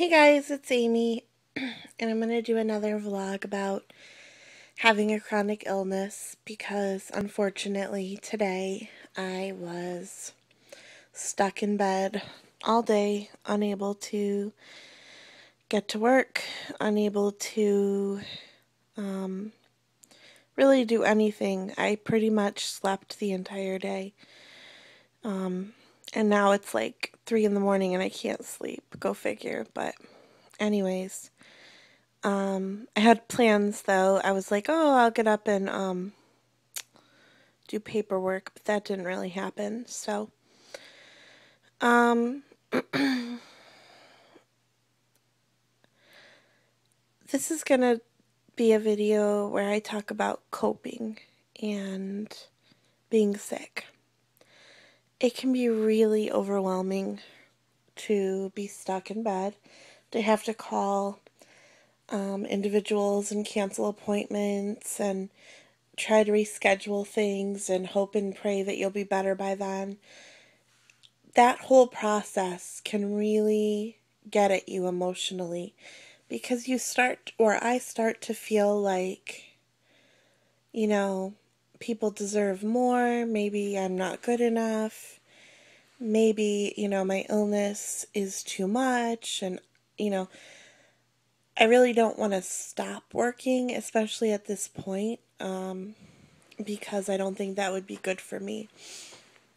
Hey guys, it's Amy, and I'm going to do another vlog about having a chronic illness because unfortunately today I was stuck in bed all day, unable to get to work, unable to really do anything. I pretty much slept the entire day. And now it's like 3 in the morning and I can't sleep. Go figure. But anyways, I had plans though. I was like, oh, I'll get up and do paperwork, but that didn't really happen. So, um, this is gonna be a video where I talk about coping and being sick. It can be really overwhelming to be stuck in bed, to have to call individuals and cancel appointments and try to reschedule things and hope and pray that you'll be better by then. That whole process can really get at you emotionally because I start to feel like, people deserve more. Maybe I'm not good enough. Maybe, my illness is too much. And, you know, I really don't want to stop working, especially at this point, because I don't think that would be good for me.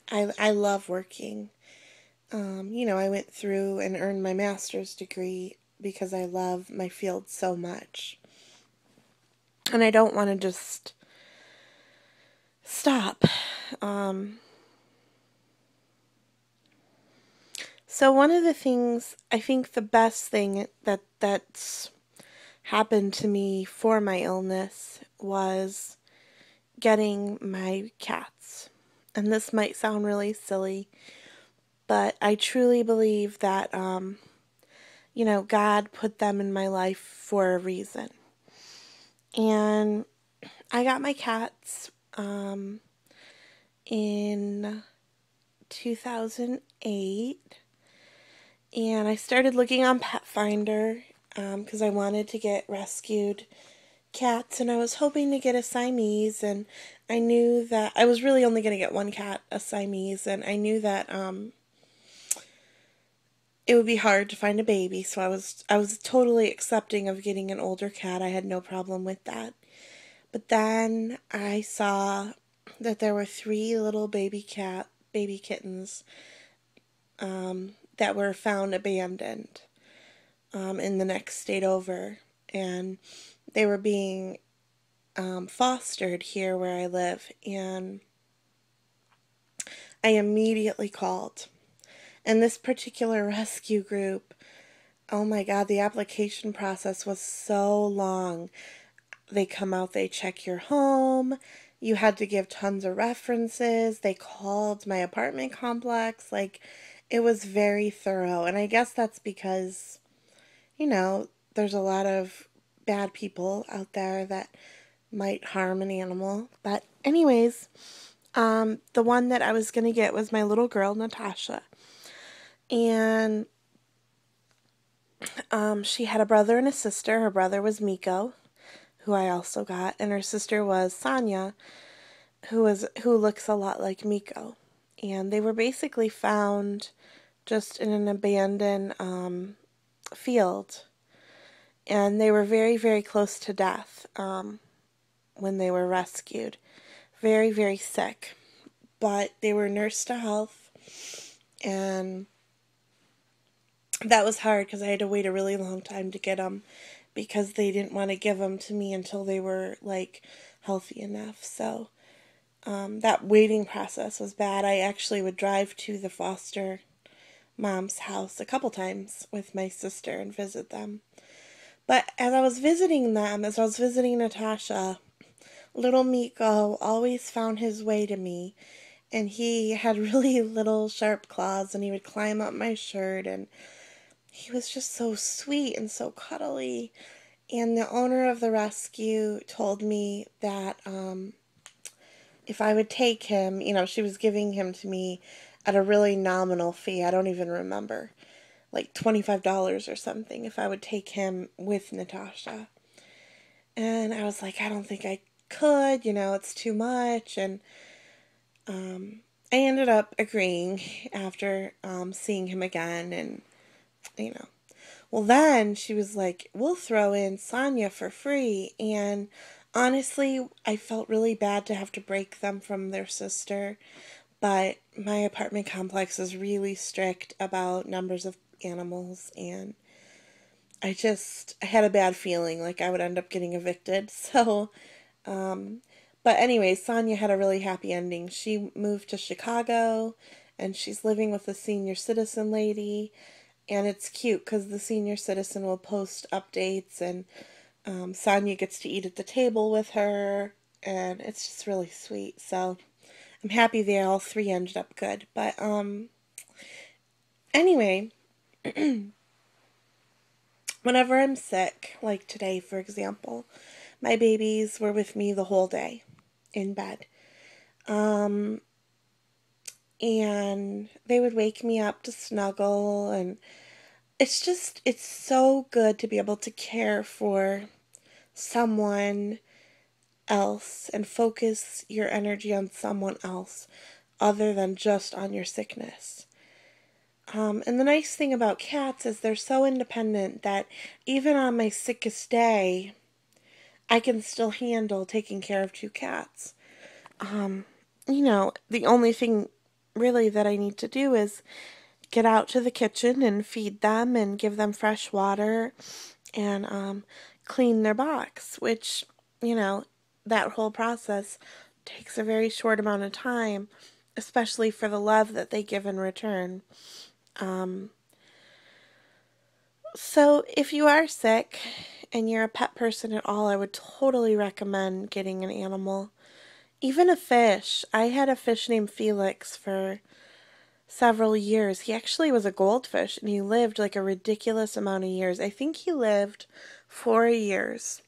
I love working. I went through and earned my master's degree because I love my field so much. And I don't want to just stop. So one of the things, I think the best thing that's happened to me for my illness was getting my cats. And this might sound really silly, but I truly believe that, God put them in my life for a reason. And I got my cats in 2008, and I started looking on Pet Finder because I wanted to get rescued cats, and I was hoping to get a Siamese, and I knew that I was really only going to get one cat, a Siamese, and I knew that it would be hard to find a baby, so I was totally accepting of getting an older cat. I had no problem with that. But then I saw that there were 3 little baby kittens that were found abandoned in the next state over, and they were being fostered here where I live, and I immediately called. And this particular rescue group, oh my God, the application process was so long. They come out, they check your home. You had to give tons of references. They called my apartment complex. Like, it was very thorough. And I guess that's because, there's a lot of bad people out there that might harm an animal. But anyways, the one that I was going to get was my little girl, Natasha. And she had a brother and a sister. Her brother was Miko, who I also got, and her sister was Sonia, who looks a lot like Miko. And they were basically found just in an abandoned field. And they were very, very close to death when they were rescued. Very, very sick. But they were nursed to health, and that was hard because I had to wait a really long time to get them because they didn't want to give them to me until they were, healthy enough. So that waiting process was bad. I actually would drive to the foster mom's house a couple times with my sister and visit them. But as I was visiting Natasha, little Miko always found his way to me. And he had really little sharp claws, and he would climb up my shirt, and he was just so sweet and so cuddly. And the owner of the rescue told me that if I would take him, she was giving him to me at a really nominal fee. I don't even remember. like $25 or something if I would take him with Natasha. And I was like, I don't think I could, it's too much. And I ended up agreeing after seeing him again. And, you know, well, then she was like, we'll throw in Sonya for free. And honestly, I felt really bad to have to break them from their sister. But my apartment complex is really strict about numbers of animals, and I had a bad feeling like I would end up getting evicted. So, but anyway, Sonya had a really happy ending. She moved to Chicago, and she's living with a senior citizen lady, and it's cute because the senior citizen will post updates, and Sonya gets to eat at the table with her, and it's just really sweet. So I'm happy they all three ended up good. But anyway, whenever I'm sick, like today, for example, my babies were with me the whole day in bed. And they would wake me up to snuggle, and it's so good to be able to care for someone else and focus your energy on someone else other than just on your sickness. And the nice thing about cats is they're so independent that even on my sickest day, I can still handle taking care of two cats. The only thing really that I need to do is get out to the kitchen and feed them and give them fresh water and clean their box, which, that whole process takes a very short amount of time, especially for the love that they give in return. So if you are sick and you're a pet person at all, I would totally recommend getting an animal. Even a fish. I had a fish named Felix for several years. He actually was a goldfish, and he lived like a ridiculous amount of years. I think he lived 4 years.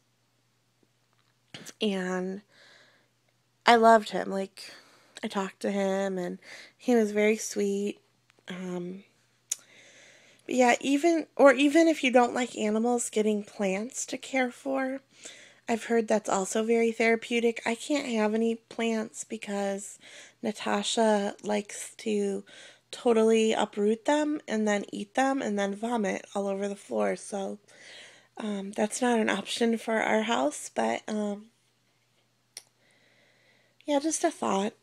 And I loved him. Like, I talked to him, and he was very sweet. Yeah, even if you don't like animals, getting plants to care for, I've heard that's also very therapeutic. I can't have any plants because Natasha likes to totally uproot them and then eat them and then vomit all over the floor. So that's not an option for our house. But yeah, just a thought.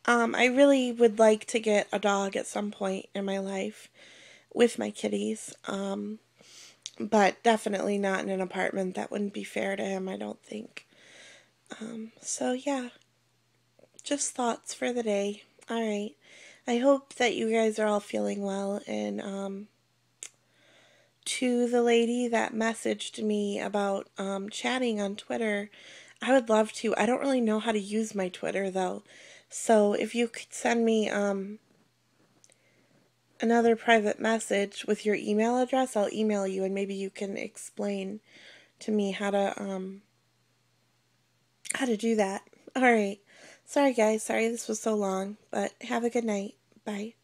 I really would like to get a dog at some point in my life with my kitties. But definitely not in an apartment. That wouldn't be fair to him, I don't think. So yeah, just thoughts for the day. All right. I hope that you guys are all feeling well. And to the lady that messaged me about chatting on Twitter, I would love to. I don't really know how to use my Twitter though. So if you could send me another private message with your email address, I'll email you, and maybe you can explain to me how to do that. All right. Sorry guys, sorry this was so long, but have a good night. Bye.